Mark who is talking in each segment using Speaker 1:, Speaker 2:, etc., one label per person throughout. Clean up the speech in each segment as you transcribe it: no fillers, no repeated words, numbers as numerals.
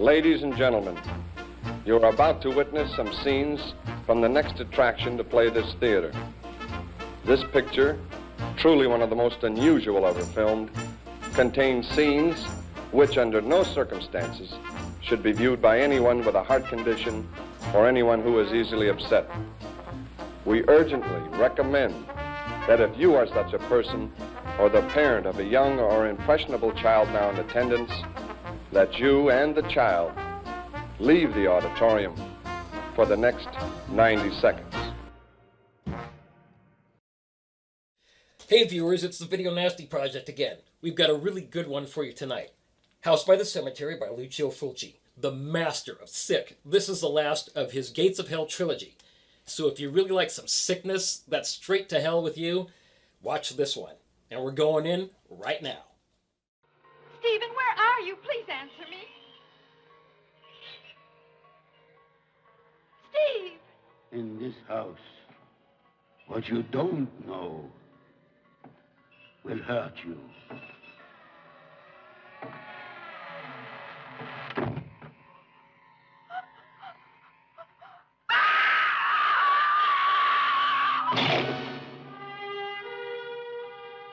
Speaker 1: Ladies and gentlemen, you are about to witness some scenes from the next attraction to play this theater. This picture, truly one of the most unusual ever filmed, contains scenes which under no circumstances should be viewed by anyone with a heart condition or anyone who is easily upset. We urgently recommend that if you are such a person or the parent of a young or impressionable child now in attendance, that you and the child leave the auditorium for the next 90 seconds.
Speaker 2: Hey viewers, it's the Video Nasty Project again. We've got a really good one for you tonight. House by the Cemetery by Lucio Fulci, the master of sick. This is the last of his Gates of Hell trilogy. So if you really like some sickness that's straight to hell with you, watch this one. And we're going in right now.
Speaker 3: Stephen, where are you? Please answer me. Steve!
Speaker 4: In this house, what you don't know will hurt you.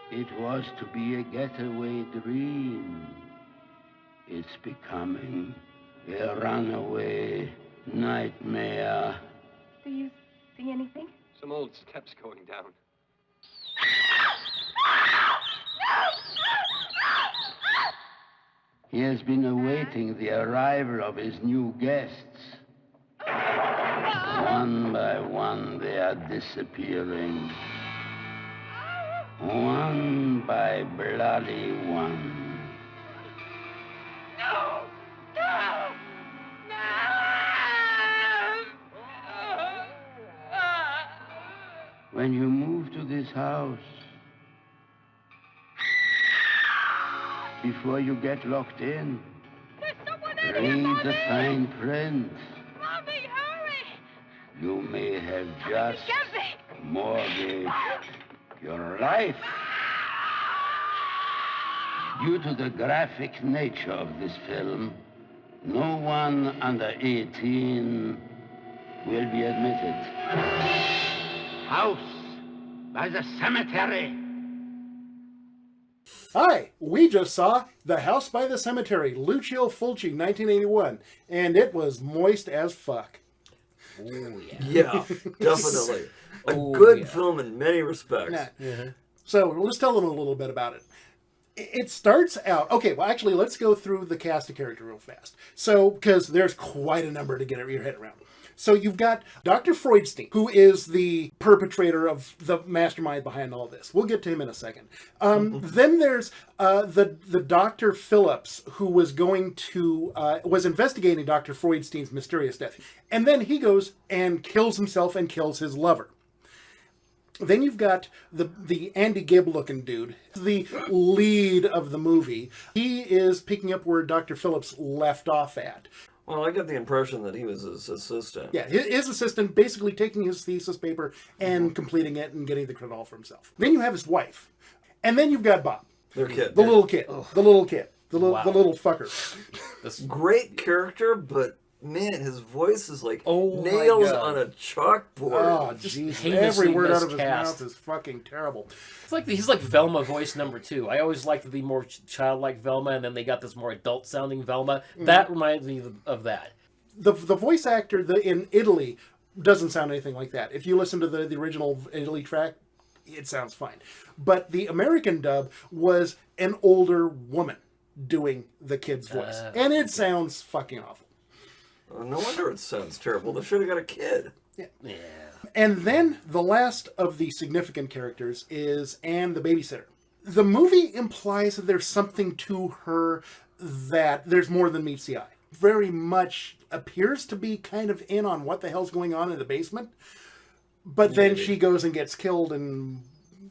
Speaker 4: It was to be a getaway dream. It's becoming a runaway nightmare.
Speaker 3: Do you see anything?
Speaker 5: Some old steps going down.
Speaker 4: He has been awaiting the arrival of his new guests. One by one, they are disappearing. One by bloody one.
Speaker 3: No! No!
Speaker 4: When you move to this house, before you get locked in,
Speaker 3: There's someone in here,
Speaker 4: read
Speaker 3: Mommy!
Speaker 4: the fine print.
Speaker 3: Mommy, hurry!
Speaker 4: You may have just
Speaker 3: Get me!
Speaker 4: mortgaged your life. Due to the graphic nature of this film, no one under 18 will be admitted. House by the Cemetery.
Speaker 6: Hi, we just saw The House by the Cemetery, Lucio Fulci, 1981, and it was moist as fuck.
Speaker 2: Oh, yeah.
Speaker 7: Yeah, definitely. A
Speaker 2: Oh,
Speaker 7: good
Speaker 2: yeah.
Speaker 7: film in many respects.
Speaker 6: Nah. So let's tell them a little bit about it. It starts out... Okay, well, actually, let's go through the cast of character real fast. So, because there's quite a number to get your head around. So you've got Dr. Freudstein, who is the perpetrator of the mastermind behind all this. We'll get to him in a second. Then there's the Dr. Phillips, who was was investigating Dr. Freudstein's mysterious death. And then he goes and kills himself and kills his lover. Then you've got the Andy Gibb looking dude, the lead of the movie. He is picking up where Dr. Phillips left off at.
Speaker 7: Well, I get the impression that he was his assistant.
Speaker 6: Yeah, his assistant basically taking his thesis paper and completing it and getting the credit all for himself. Then you have his wife. And then you've got Bob.
Speaker 7: Their kid.
Speaker 6: The little kid. The little kid. The little fucker.
Speaker 7: Great character, but man, his voice is like
Speaker 2: Oh, my
Speaker 7: nails
Speaker 2: God.
Speaker 7: on a chalkboard.
Speaker 6: Oh, jeez.
Speaker 2: heinously
Speaker 6: Every word out of his
Speaker 2: miscast.
Speaker 6: mouth is fucking terrible.
Speaker 2: It's like he's like Velma voice number 2. I always liked the more childlike Velma, and then they got this more adult-sounding Velma. That reminds me of that.
Speaker 6: The voice actor in Italy doesn't sound anything like that. If you listen to the original Italy track, it sounds fine. But the American dub was an older woman doing the kid's voice. And it sounds fucking awful.
Speaker 7: Oh, no wonder it sounds terrible. They should have got a kid.
Speaker 2: Yeah.
Speaker 6: And then the last of the significant characters is Anne the babysitter. The movie implies that there's something to her that there's more than meets the eye. Very much appears to be kind of in on what the hell's going on in the basement. But then she goes and gets killed in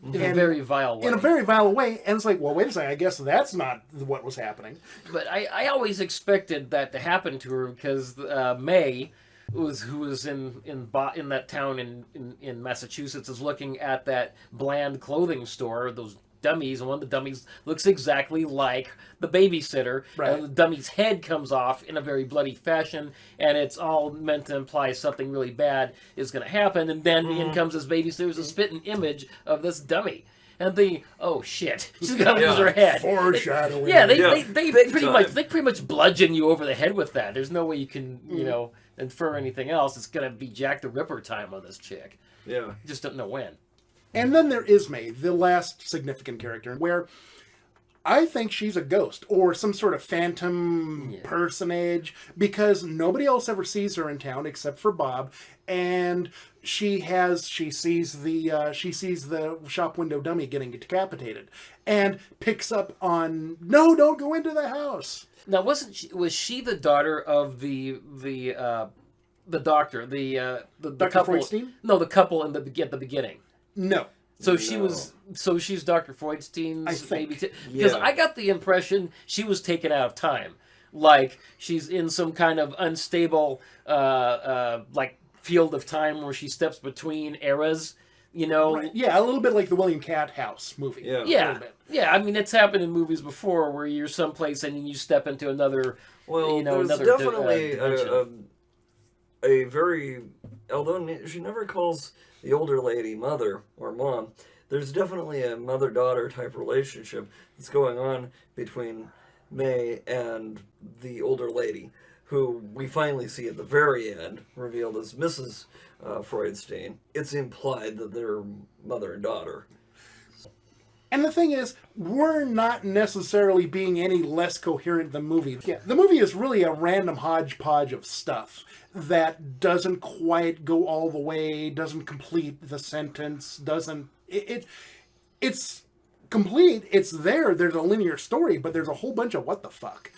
Speaker 2: a very vile way.
Speaker 6: In a very vile way. And it's like, well, wait a second. I guess that's not what was happening.
Speaker 2: But I always expected that to happen to her because May, who was in that town in Massachusetts, is looking at that bland clothing store, those dummies, and one of the dummies looks exactly like the babysitter.
Speaker 6: Right.
Speaker 2: And the dummy's head comes off in a very bloody fashion, and it's all meant to imply something really bad is going to happen. And then in comes this babysitter's a spitting image of this dummy. And oh shit, she's gonna lose her head.
Speaker 6: Foreshadowing.
Speaker 2: Yeah,
Speaker 7: Yeah,
Speaker 2: they
Speaker 7: big
Speaker 2: pretty much bludgeon you over the head with that. There's no way you can infer anything else. It's gonna be Jack the Ripper time on this chick.
Speaker 7: Yeah.
Speaker 2: You just don't know when.
Speaker 6: And then there is May, the last significant character, where I think she's a ghost or some sort of phantom personage, because nobody else ever sees her in town except for Bob, and she sees the shop window dummy getting decapitated, and picks up on, no, don't go into the house.
Speaker 2: Now, was she the daughter of the doctor, the
Speaker 6: Dr.
Speaker 2: couple?
Speaker 6: Freudstein?
Speaker 2: No, the couple at the beginning.
Speaker 6: No.
Speaker 2: So she's Dr. Freudstein's
Speaker 6: I think.
Speaker 2: baby. Because
Speaker 7: Yeah.
Speaker 2: I got the impression she was taken out of time, like she's in some kind of unstable, like field of time where she steps between eras. You know.
Speaker 6: Right. Yeah, a little bit like the William Cat House movie.
Speaker 7: Yeah.
Speaker 6: A
Speaker 2: Yeah,
Speaker 6: little bit.
Speaker 2: yeah. I mean, it's happened in movies before where you're someplace and then you step into another.
Speaker 7: Well, there's
Speaker 2: another
Speaker 7: definitely
Speaker 2: dimension.
Speaker 7: a very, although she never calls the older lady mother or mom, there's definitely a mother-daughter type relationship that's going on between May and the older lady, who we finally see at the very end, revealed as Mrs. Freudstein. It's implied that they're mother and daughter.
Speaker 6: And the thing is, we're not necessarily being any less coherent than the movie. Yeah, the movie is really a random hodgepodge of stuff that doesn't quite go all the way, doesn't complete the sentence, it's complete, it's there, there's a linear story, but there's a whole bunch of what the fuck.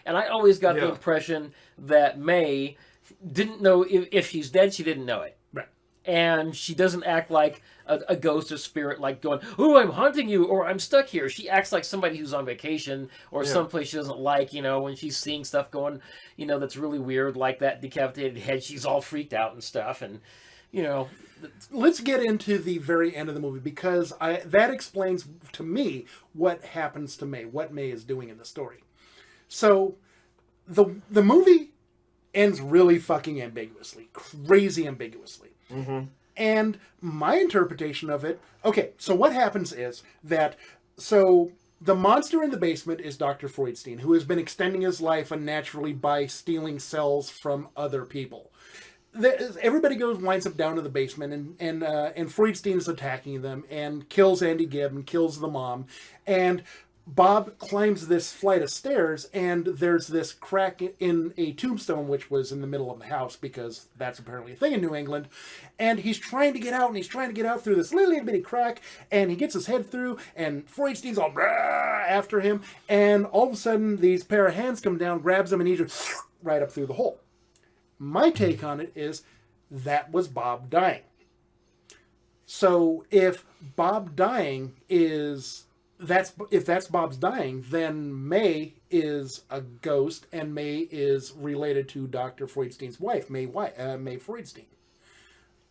Speaker 2: And I always got the
Speaker 7: Yeah.
Speaker 2: impression that May didn't know if she's dead. She didn't know it.
Speaker 6: Right.
Speaker 2: And she doesn't act like a ghost or spirit, like going, "Oh, I'm haunting you," or "I'm stuck here." She acts like somebody who's on vacation or someplace she doesn't like. When she's seeing stuff going, that's really weird, like that decapitated head. She's all freaked out and stuff, and
Speaker 6: Let's get into the very end of the movie, because that explains to me what happens to May, what May is doing in the story. So, the movie ends really fucking ambiguously, crazy ambiguously. Mm-hmm. And my interpretation of it, okay, so what happens is that, the monster in the basement is Dr. Freudstein, who has been extending his life unnaturally by stealing cells from other people. Everybody winds up down to the basement, and Freudstein is attacking them and kills Andy Gibb and kills the mom. And Bob climbs this flight of stairs, and there's this crack in a tombstone, which was in the middle of the house, because that's apparently a thing in New England. And he's trying to get out, through this little bitty crack, and he gets his head through, and Freudstein's all after him, and all of a sudden, these pair of hands come down, grabs him, and he just right up through the hole. My take on it is that was Bob dying. So if Bob dying if that's Bob's dying, then May is a ghost, and May is related to Dr. Freudstein's wife, May Freudstein.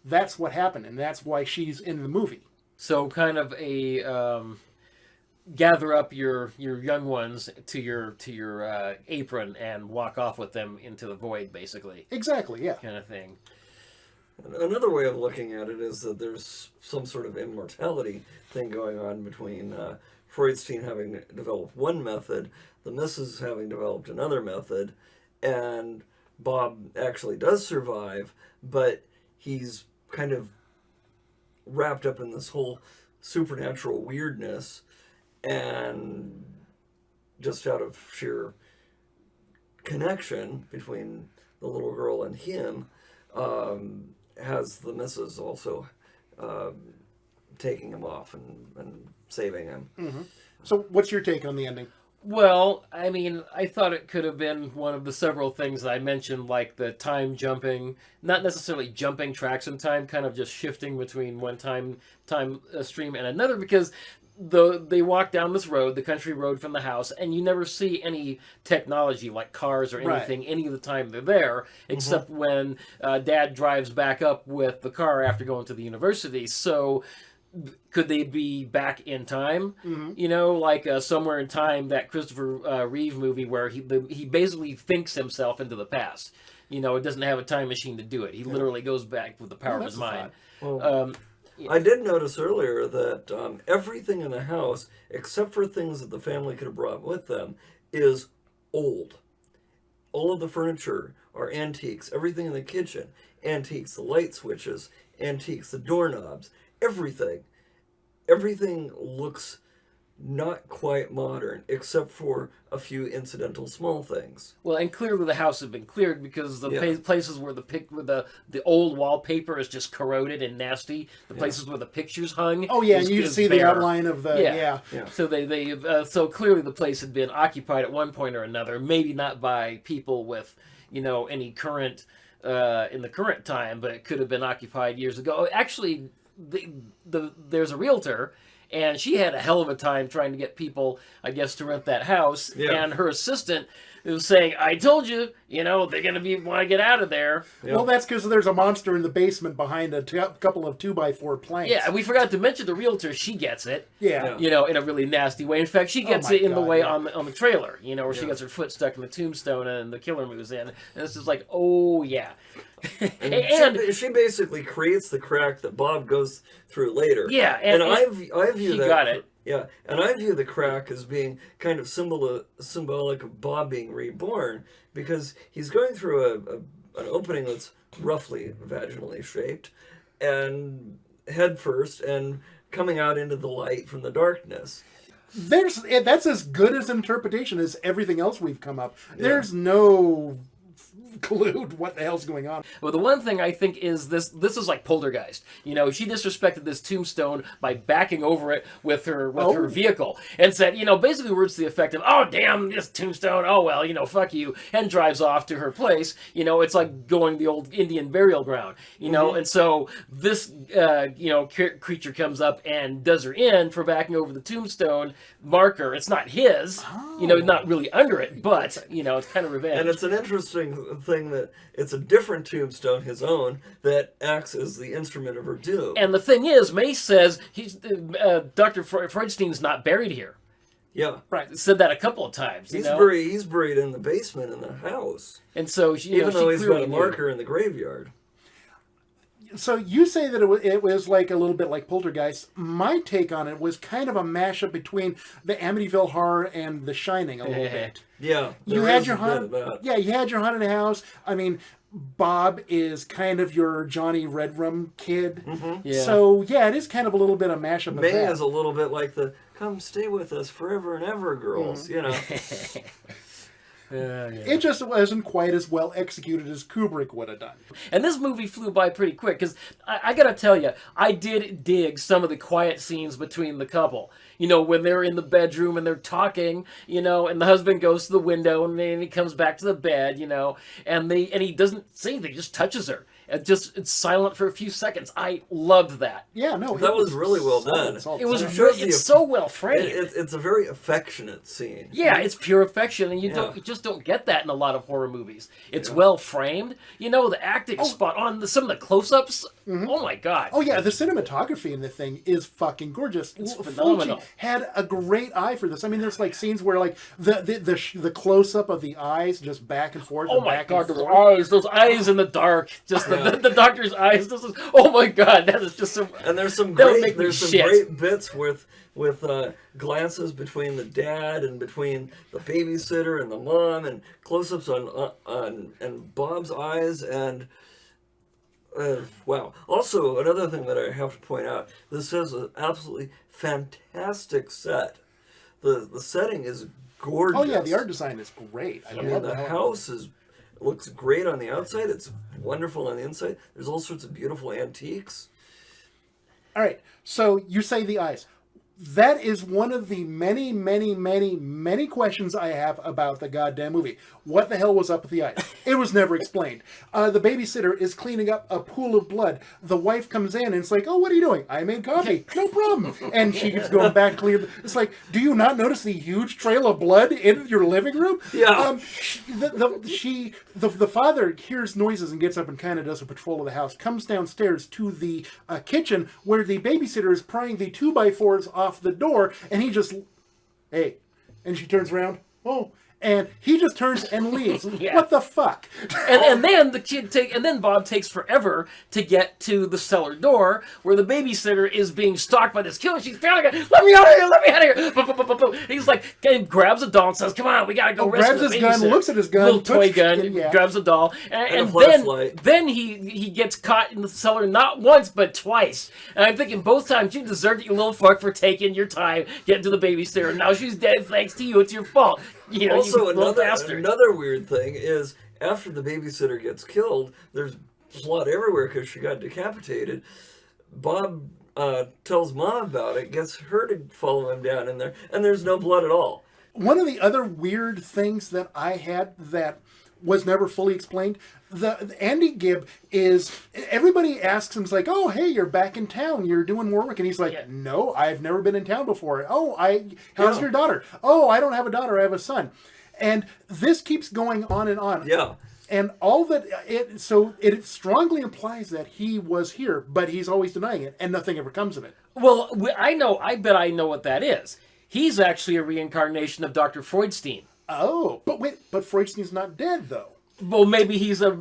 Speaker 6: That's what happened, and that's why she's in the movie.
Speaker 2: so kind of a gather up your young ones to your apron and walk off with them into the void, basically,
Speaker 6: Exactly, yeah.
Speaker 2: kind of thing.
Speaker 7: Another way of looking at it is that there's some sort of immortality thing going on between Freudstein having developed one method, the missus having developed another method, and Bob actually does survive, but he's kind of wrapped up in this whole supernatural weirdness, and just out of sheer connection between the little girl and him, has the missus also taking him off and saving him.
Speaker 6: Mm-hmm. So what's your take on the ending?
Speaker 2: Well, I mean, I thought it could have been one of the several things that I mentioned, like the time jumping, not necessarily jumping tracks in time, kind of just shifting between one time stream and another, because they walk down this road, the country road from the house, and you never see any technology like cars or anything any of the time they're there, except when Dad drives back up with the car after going to the university. So could they be back in time? You know, like Somewhere in Time, that Christopher Reeve movie where he basically thinks himself into the past. You know, it doesn't have a time machine to do it. He literally goes back with the power of his mind.
Speaker 7: Well, I did notice earlier that everything in the house, except for things that the family could have brought with them, is old. All of the furniture are antiques. Everything in the kitchen, antiques. The light switches, antiques. The doorknobs, everything. Everything looks not quite modern, except for a few incidental small things.
Speaker 2: Well, and clearly the house has been cleared because the
Speaker 7: Yeah.
Speaker 2: places where the old wallpaper is just corroded and nasty. The places where the pictures hung.
Speaker 6: Oh yeah,
Speaker 2: is-
Speaker 6: and you
Speaker 2: is
Speaker 6: see the
Speaker 2: bare.
Speaker 6: outline of the yeah.
Speaker 2: So so clearly the place had been occupied at one point or another. Maybe not by people with any current in the current time, but it could have been occupied years ago. Actually, there's a realtor. And she had a hell of a time trying to get people, I guess, to rent that house.
Speaker 7: Yeah.
Speaker 2: And her assistant was saying, "I told you, they're going to want to get out of there."
Speaker 6: Well, that's because there's a monster in the basement behind a couple of 2x4 planks.
Speaker 2: Yeah, and we forgot to mention the realtor. She gets it.
Speaker 6: Yeah.
Speaker 2: In a really nasty way. In fact, she gets
Speaker 6: my
Speaker 2: it in the
Speaker 6: God,
Speaker 2: way
Speaker 6: yeah.
Speaker 2: on the trailer. Where she gets her foot stuck in the tombstone and the killer moves in. And it's just like, oh yeah.
Speaker 7: And she basically creates the crack that Bob goes through later.
Speaker 2: Yeah,
Speaker 7: and
Speaker 2: and
Speaker 7: I view
Speaker 2: she
Speaker 7: that.
Speaker 2: got it.
Speaker 7: Yeah, and I view the crack as being kind of symbolic of Bob being reborn, because he's going through an opening that's roughly vaginally shaped, and head first, and coming out into the light from the darkness.
Speaker 6: That's as good as interpretation as everything else we've come up. There's no clue what the hell's going on.
Speaker 2: Well, the one thing I think is this is like Poltergeist. She disrespected this tombstone by backing over it with her vehicle and said, basically words to the effect of, "Oh, damn this tombstone. Oh, well, fuck you," and drives off to her place. It's like going the old Indian burial ground, and so this, creature comes up and does her in for backing over the tombstone marker. It's not his, not really under it, but, it's kind of revenge.
Speaker 7: And it's an interesting thing that it's a different tombstone, his own, that acts as the instrument of her doom.
Speaker 2: And the thing is, Mace says Dr. Freudstein's not buried here.
Speaker 7: Yeah,
Speaker 6: Right.
Speaker 2: Said that a couple of times.
Speaker 7: he's buried in the basement in the house,
Speaker 2: And so she,
Speaker 7: even though
Speaker 2: she
Speaker 7: he's got
Speaker 2: clearly
Speaker 7: a
Speaker 2: knew.
Speaker 7: marker in the graveyard.
Speaker 6: So you say that it was like a little bit like Poltergeist. My take on it was kind of a mashup between the Amityville Horror and The Shining a little bit.
Speaker 7: Yeah,
Speaker 6: You
Speaker 7: there
Speaker 6: had
Speaker 7: is
Speaker 6: your
Speaker 7: a bit of
Speaker 6: haunted,
Speaker 7: that.
Speaker 6: yeah, you had your haunted house. I mean, Bob is kind of your Johnny Redrum kid.
Speaker 2: Yeah.
Speaker 6: So yeah, it is kind of a little bit of mashup of
Speaker 7: May
Speaker 6: that.
Speaker 7: is a little bit like the "come stay with us forever and ever" girls,
Speaker 6: It just wasn't quite as well executed as Kubrick would have done.
Speaker 2: And this movie flew by pretty quick because I gotta tell you, I did dig some of the quiet scenes between the couple. When they're in the bedroom and they're talking, and the husband goes to the window and then he comes back to the bed, and he doesn't say anything, he just touches her. It's silent for a few seconds. I loved that.
Speaker 6: Yeah, no,
Speaker 7: That was really well done.
Speaker 2: It was
Speaker 7: shows
Speaker 2: it's
Speaker 7: the-
Speaker 2: so well framed.
Speaker 7: It's a very affectionate scene.
Speaker 2: Yeah, it's pure affection, and you just don't get that in a lot of horror movies. It's well framed. The acting spot on. Some of the close-ups. Oh my god.
Speaker 6: Oh yeah, the cinematography in the thing is fucking gorgeous.
Speaker 2: It's
Speaker 6: Fulci
Speaker 2: phenomenal.
Speaker 6: had a great eye for this. I mean, there's like scenes where like the close up of the eyes just back and forth.
Speaker 2: Oh
Speaker 6: and
Speaker 2: my
Speaker 6: back
Speaker 2: god,
Speaker 6: and
Speaker 2: those
Speaker 6: forth.
Speaker 2: eyes in the dark. Just the doctor's eyes. Oh my god, that is just so.
Speaker 7: And there's some
Speaker 2: That would
Speaker 7: great
Speaker 2: make me
Speaker 7: there's some
Speaker 2: shit.
Speaker 7: great bits with glances between the dad and between the babysitter and the mom, and close-ups on and Bob's eyes, and wow. Also, another thing that I have to point out: this has an absolutely fantastic set. The setting is gorgeous.
Speaker 6: Oh yeah, the art design is great. I
Speaker 7: And
Speaker 6: love
Speaker 7: the
Speaker 6: that.
Speaker 7: house looks great on the outside. It's wonderful on the inside. There's all sorts of beautiful antiques.
Speaker 6: All right, so you say the eyes. That is one of the many, many, many, many questions I have about the goddamn movie. What the hell was up with the ice? It was never explained. The babysitter is cleaning up a pool of blood. The wife comes in and it's like, oh, what are you doing? I made coffee. No problem. And she keeps going back to clean. It's like, do you not notice the huge trail of blood in your living room?
Speaker 7: Yeah.
Speaker 6: The father hears noises and gets up and kind of does a patrol of the house, comes downstairs to the kitchen where the babysitter is prying the 2x4s off the door, and he just, hey, and she turns around, oh, and he just turns and leaves.
Speaker 2: Yeah.
Speaker 6: What the fuck?
Speaker 2: And then then Bob takes forever to get to the cellar door where the babysitter is being stalked by this killer. She's pounding it. Let me out of here! Let me out of here! Boom, boom, boom, boom, boom. He's like, grabs a doll and says, "Come on, we gotta go rescue
Speaker 6: Grabs
Speaker 2: the
Speaker 6: his gun,
Speaker 2: babysitter."
Speaker 6: looks at his gun,
Speaker 2: little toy
Speaker 6: puts-
Speaker 2: gun,
Speaker 6: yeah.
Speaker 2: grabs a doll, and
Speaker 7: a flashlight.
Speaker 2: then he gets caught in the cellar not once but twice. And I'm thinking both times you deserved it, you little fuck, for taking your time getting to the babysitter. Now she's dead thanks to you. It's your fault. You know,
Speaker 7: Also,
Speaker 2: you little
Speaker 7: another
Speaker 2: bastard.
Speaker 7: weird thing is after the babysitter gets killed, there's blood everywhere because she got decapitated. Bob tells Mom about it, gets her to follow him down in there, and there's no blood at all.
Speaker 6: One of the other weird things that I had that was never fully explained, the Andy Gibb is, everybody asks him, like, oh, hey, you're back in town, you're doing more work, and he's like,
Speaker 2: Yeah.
Speaker 6: no, I've never been in town before. Oh, how's
Speaker 7: Yeah.
Speaker 6: your daughter? Oh, I don't have a daughter, I have a son. And this keeps going on and on.
Speaker 7: Yeah.
Speaker 6: And all that it strongly implies that he was here, but he's always denying it, and nothing ever comes of it.
Speaker 2: Well, I bet I know what that is. He's actually a reincarnation of Dr. Freudstein.
Speaker 6: Oh, but wait, but Freudstein's not dead though.
Speaker 2: Well, maybe he's an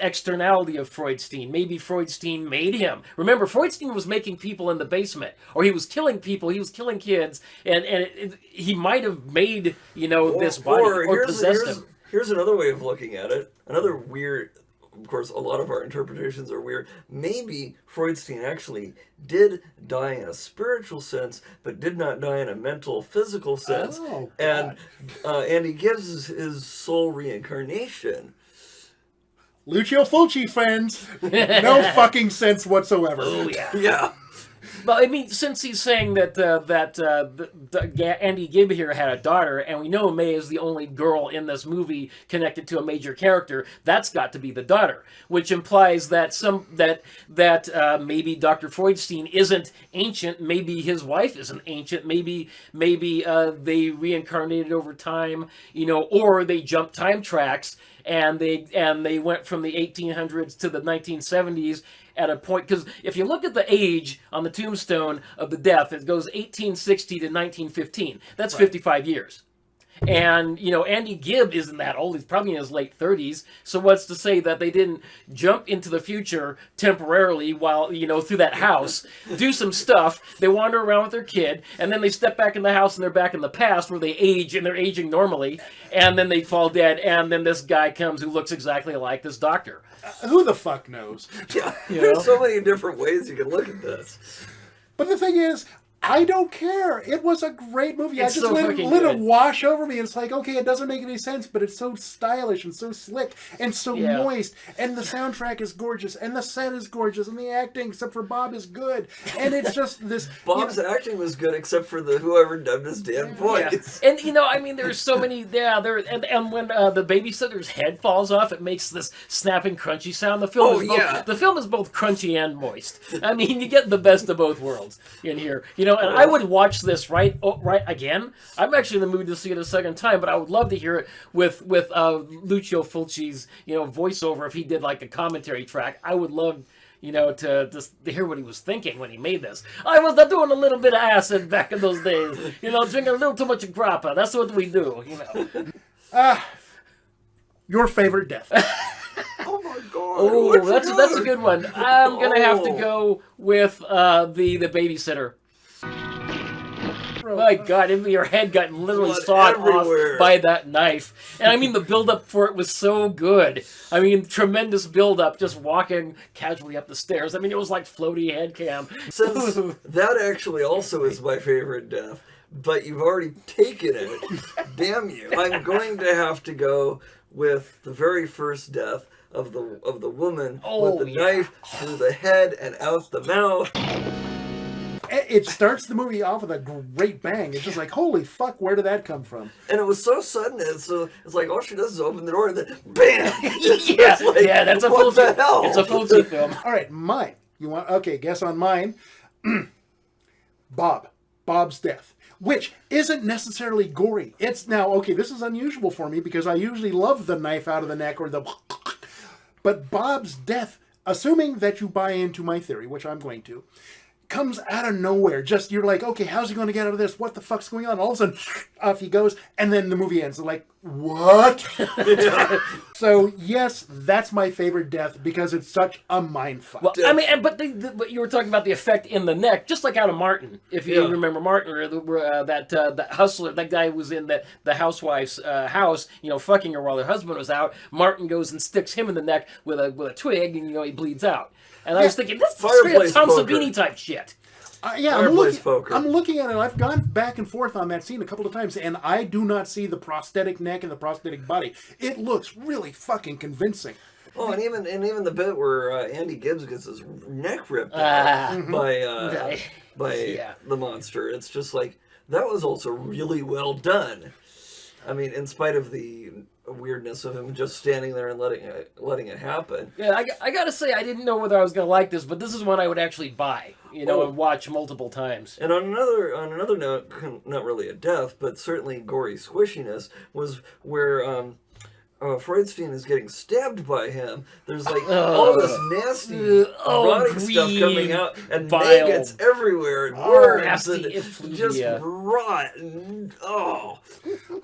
Speaker 2: externality of Freudstein. Maybe Freudstein made him. Remember, Freudstein was making people in the basement, or he was killing people. He was killing kids, and he might have made this body or possessed him.
Speaker 7: Here's another way of looking at it. Another weird. Of course, a lot of our interpretations are weird. Maybe Freudstein actually did die in a spiritual sense, but did not die in a mental, physical sense.
Speaker 6: Oh,
Speaker 7: and Andy Gibbs his soul reincarnation.
Speaker 6: Lucio Fulci, friends. No fucking sense whatsoever.
Speaker 2: Oh yeah.
Speaker 7: Yeah.
Speaker 2: Well, I mean, since he's saying that Andy Gibb here had a daughter, and we know May is the only girl in this movie connected to a major character, that's got to be the daughter, which implies that maybe Dr. Freudstein isn't ancient, maybe his wife isn't ancient, maybe they reincarnated over time, or they jumped time tracks and they went from the 1800s to the 1970s. At a point, because if you look at the age on the tombstone of the death, it goes 1860 to 1915. That's 55 years. And, Andy Gibb isn't that old. He's probably in his late 30s. So what's to say that they didn't jump into the future temporarily while, through that house, do some stuff, they wander around with their kid, and then they step back in the house and they're back in the past where they age and they're aging normally, and then they fall dead, and then this guy comes who looks exactly like this doctor.
Speaker 6: Who the fuck knows?
Speaker 7: Yeah. There's so many different ways you can look at this.
Speaker 6: But the thing is, I don't care. It was a great movie.
Speaker 2: It's
Speaker 6: I just
Speaker 2: so
Speaker 6: let
Speaker 2: fucking
Speaker 6: it
Speaker 2: good.
Speaker 6: wash over me. It's like, okay, it doesn't make any sense, but it's so stylish and so slick and so
Speaker 2: Yeah.
Speaker 6: moist. And the soundtrack is gorgeous, and the set is gorgeous, and the acting, except for Bob, is good. And it's just this.
Speaker 7: Bob's acting was good except for whoever dubbed his damn voice.
Speaker 2: And there's so many and when the babysitter's head falls off, it makes this snapping crunchy sound. The film is both crunchy and moist. I mean, you get the best of both worlds in here. And I would watch this right again. I'm actually in the mood to see it a second time, but I would love to hear it with Lucio Fulci's voiceover if he did like a commentary track. I would love to hear what he was thinking when he made this. I was doing a little bit of acid back in those days. Drinking a little too much grappa. That's what we do.
Speaker 6: Your favorite death.
Speaker 7: Oh my god.
Speaker 2: Oh, that's a good one. I'm gonna have to go with the babysitter. My God, your head got literally
Speaker 7: Blood
Speaker 2: sawed
Speaker 7: everywhere.
Speaker 2: off by that knife. And I mean, the build-up for it was so good. I mean, tremendous build-up, just walking casually up the stairs. I mean, it was like floaty head cam.
Speaker 7: Since that actually also is my favorite death, but you've already taken it, damn you. I'm going to have to go with the very first death of the woman with the knife through the head and out the mouth.
Speaker 6: It starts the movie off with a great bang. It's just like, holy fuck, where did that come from?
Speaker 7: And it was so sudden. It's like all she does is open the door and then bam.
Speaker 2: Yeah,
Speaker 7: Like,
Speaker 2: yeah, that's a
Speaker 7: what the
Speaker 2: Fulci.
Speaker 7: hell?
Speaker 2: It's a Fulci film.
Speaker 6: All right, mine. You want? Okay, guess on mine. Bob's death, which isn't necessarily gory. It's now, okay, this is unusual for me because I usually love the knife out of the neck or the... But Bob's death, assuming that you buy into my theory, which I'm going to, comes out of nowhere. Just, you're like, okay, how's he going to get out of this? What the fuck's going on? All of a sudden, off he goes, and then the movie ends. Like, what? So, yes, that's my favorite death because it's such a mindfuck.
Speaker 2: Well, I mean, but you were talking about the effect in the neck, just like out of Martin. If you remember Martin, or that hustler, that guy who was in the housewife's house, fucking her while her husband was out. Martin goes and sticks him in the neck with a twig, and he bleeds out. And I was thinking, this is straight up Tom Savini type shit.
Speaker 6: Yeah, I'm looking at it. I've gone back and forth on that scene a couple of times, and I do not see the prosthetic neck and the prosthetic body. It looks really fucking convincing.
Speaker 7: Oh, and even the bit where Andy Gibbs gets his neck ripped out by the monster. It's just like, that was also really well done. I mean, in spite of the weirdness of him just standing there and letting it happen.
Speaker 2: Yeah, I gotta say, I didn't know whether I was gonna like this, but this is one I would actually buy, and watch multiple times.
Speaker 7: And on another note, not really a death, but certainly gory squishiness, was where Freudstein is getting stabbed by him. There's like all this nasty rotting stuff coming out, and maggots everywhere, and worms, and just rot. And,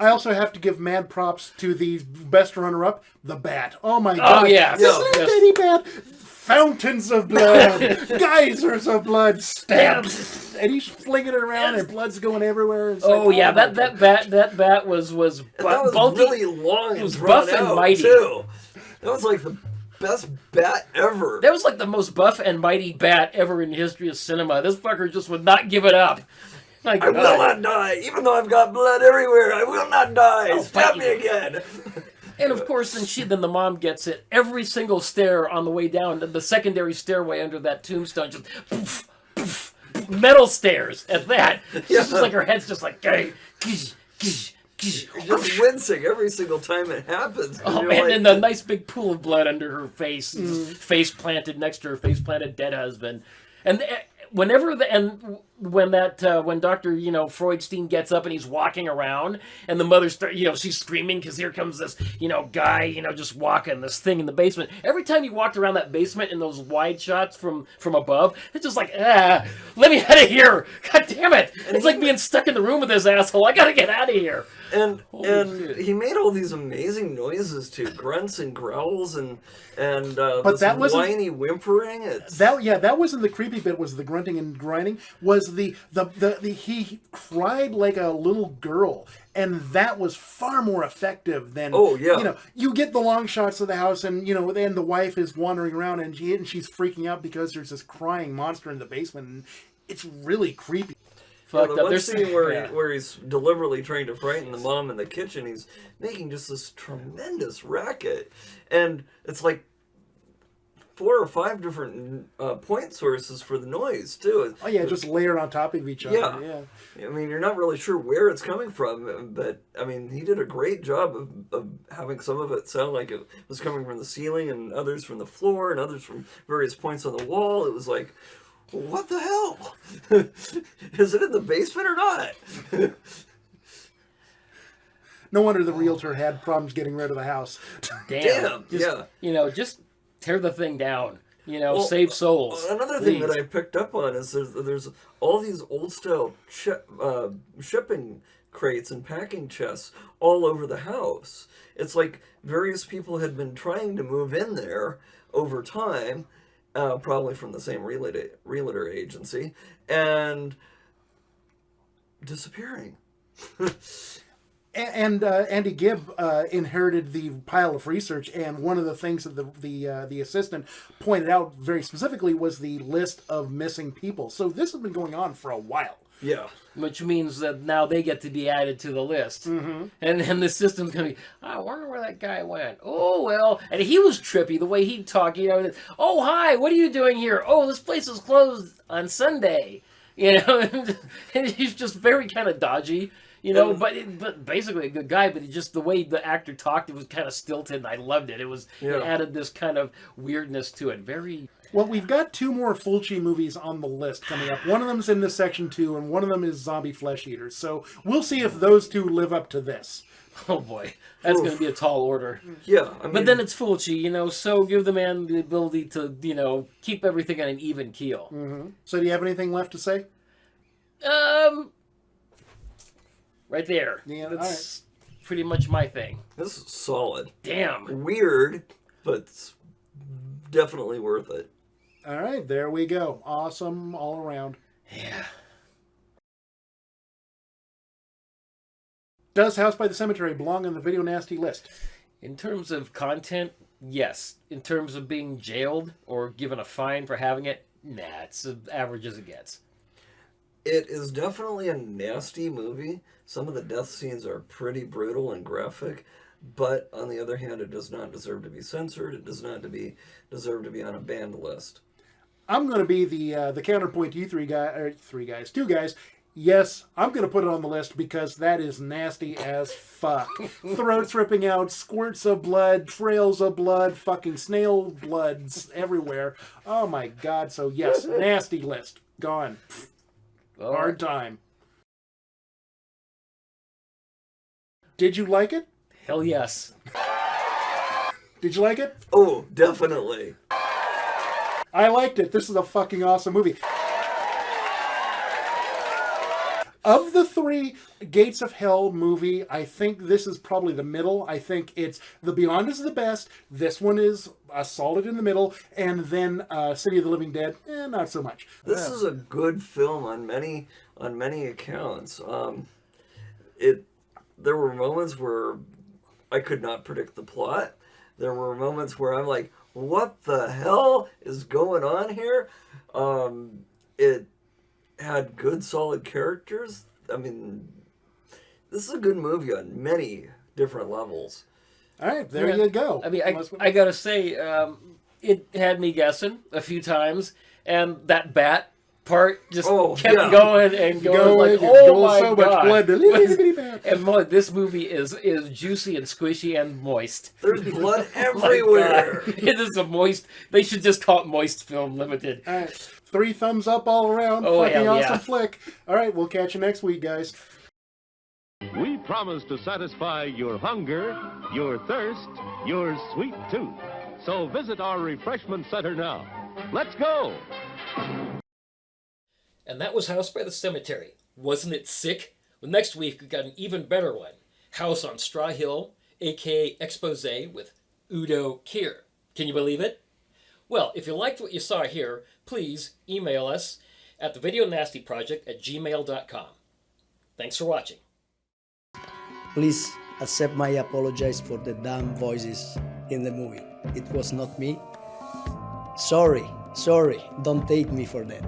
Speaker 6: I also have to give mad props to the best runner-up, the Bat. Oh my god!
Speaker 2: Oh yeah,
Speaker 6: this little bitty bat. Fountains of blood, geysers of blood, stabs, and he's flinging it around, and blood's going everywhere. It's
Speaker 2: that bat was
Speaker 7: really long. It was
Speaker 2: buff and mighty
Speaker 7: too. That was like the best bat ever.
Speaker 2: That was like the most buff and mighty bat ever in the history of cinema. This fucker just would not give it up.
Speaker 7: I will not die, even though I've got blood everywhere. I will not die. Stab me again.
Speaker 2: And of course, then the mom gets it. Every single stair on the way down, the secondary stairway under that tombstone, just poof, poof, metal stairs at that. It's just like her head's just like,
Speaker 7: just wincing every single time it happens.
Speaker 2: Oh man, and the nice big pool of blood under her face, face planted next to her face planted dead husband, and. When Dr. Freudstein gets up and he's walking around, and the mother she's screaming because here comes this, guy, just walking this thing in the basement. Every time he walked around that basement in those wide shots from above, it's just like, let me out of here! God damn it! And it's like being stuck in the room with this asshole. I gotta get out of here.
Speaker 7: And he made all these amazing noises too, grunts and growls and but this that whiny whimpering.
Speaker 6: That wasn't the creepy bit. Was the grunting and grinding? Was the he cried like a little girl, and that was far more effective than.
Speaker 7: Oh yeah.
Speaker 6: You get the long shots of the house, and then the wife is wandering around, and she's freaking out because there's this crying monster in the basement, and it's really creepy.
Speaker 7: Yeah, the one scene where he's deliberately trying to frighten the mom in the kitchen, he's making just this tremendous racket. And it's like 4 or 5 different point sources for the noise, too.
Speaker 6: Oh, yeah, just layered on top of each other. Yeah.
Speaker 7: I mean, you're not really sure where it's coming from, but, I mean, he did a great job of having some of it sound like it was coming from the ceiling, and others from the floor, and others from various points on the wall. It was like... What the hell? Is it in the basement or not?
Speaker 6: No wonder the realtor had problems getting rid of the house.
Speaker 7: Damn.
Speaker 2: Just tear the thing down. Save souls.
Speaker 7: Another thing that I picked up on is there's all these old style shipping crates and packing chests all over the house. It's like various people had been trying to move in there over time. Probably from the same realtor agency, and disappearing.
Speaker 6: And Andy Gibb inherited the pile of research, and one of the things that the assistant pointed out very specifically was the list of missing people. So this has been going on for a while.
Speaker 7: Yeah.
Speaker 2: Which means that now they get to be added to the list. Mm-hmm. And then the system's going to be, I wonder where that guy went. Oh, well. And he was trippy, the way he'd talk, oh, hi, what are you doing here? Oh, this place is closed on Sunday. you know, and he's just very kind of dodgy, you know, but basically a good guy. But just the way the actor talked, it was kind of stilted, and I loved it. It added this kind of weirdness to it. Very.
Speaker 6: Well, we've got 2 more Fulci movies on the list coming up. One of them's in this section 2, and one of them is Zombie Flesh Eaters. So we'll see if those 2 live up to this.
Speaker 2: Oh boy, that's going to be a tall order.
Speaker 7: Yeah, I mean,
Speaker 2: But then it's Fulci, you know, so give the man the ability to, you know, keep everything on an even keel.
Speaker 6: Mm-hmm. So do you have anything left to say?
Speaker 2: Right there.
Speaker 6: Yeah,
Speaker 2: that's pretty much my thing.
Speaker 7: this is solid.
Speaker 2: Damn.
Speaker 7: Weird, but definitely worth it.
Speaker 6: All right, there we go. Awesome all around.
Speaker 2: Yeah.
Speaker 6: Does House by the Cemetery belong on the Video Nasty list?
Speaker 2: In terms of content, yes. In terms of being jailed or given a fine for having it, nah, it's as average as it gets.
Speaker 7: It is definitely a nasty movie. Some of the death scenes are pretty brutal and graphic, but on the other hand, it does not deserve to be censored. It does not deserve to be on a banned list.
Speaker 6: I'm going to be the counterpoint to you two guys. Yes, I'm going to put it on the list because that is nasty as fuck. Throats ripping out, squirts of blood, trails of blood, fucking snail bloods everywhere. Oh my god, so yes, nasty list. Gone. Hard time. Did you like it?
Speaker 2: Hell yes.
Speaker 6: Did you like it?
Speaker 7: Oh, definitely.
Speaker 6: I liked it. This is a fucking awesome movie. Of the 3 Gates of Hell movie, I think this is probably the middle. I think it's The Beyond is the best. This one is solid in the middle. And then City of the Living Dead, not so much.
Speaker 7: This is a good film on many accounts. There were moments where I could not predict the plot. There were moments where I'm like, what the hell is going on here? It had good, solid characters. I mean, this is a good movie on many different levels.
Speaker 6: All right, there you go.
Speaker 2: I mean, I gotta say, it had me guessing a few times, and that bat part just kept going and going. Like, oh my
Speaker 6: so
Speaker 2: god!
Speaker 6: Much blood.
Speaker 2: And boy, this movie is juicy and squishy and moist.
Speaker 7: There's blood everywhere.
Speaker 2: It is a moist. They should just call it Moist Film Limited.
Speaker 6: All right, 3 thumbs up all around.
Speaker 2: Oh,
Speaker 6: fucking
Speaker 2: hell
Speaker 6: awesome
Speaker 2: yeah.
Speaker 6: flick. All right, we'll catch you next week, guys.
Speaker 8: We promise to satisfy your hunger, your thirst, your sweet tooth. So visit our refreshment center now. Let's go!
Speaker 2: And that was House by the Cemetery. Wasn't it sick? Well, next week we got an even better one. House on Straw Hill, aka Expose with Udo Kier. Can you believe it? Well, if you liked what you saw here, please email us at thevideonastyproject@gmail.com. Thanks for watching.
Speaker 9: Please accept my apologies for the damn voices in the movie. It was not me. Sorry, don't take me for that.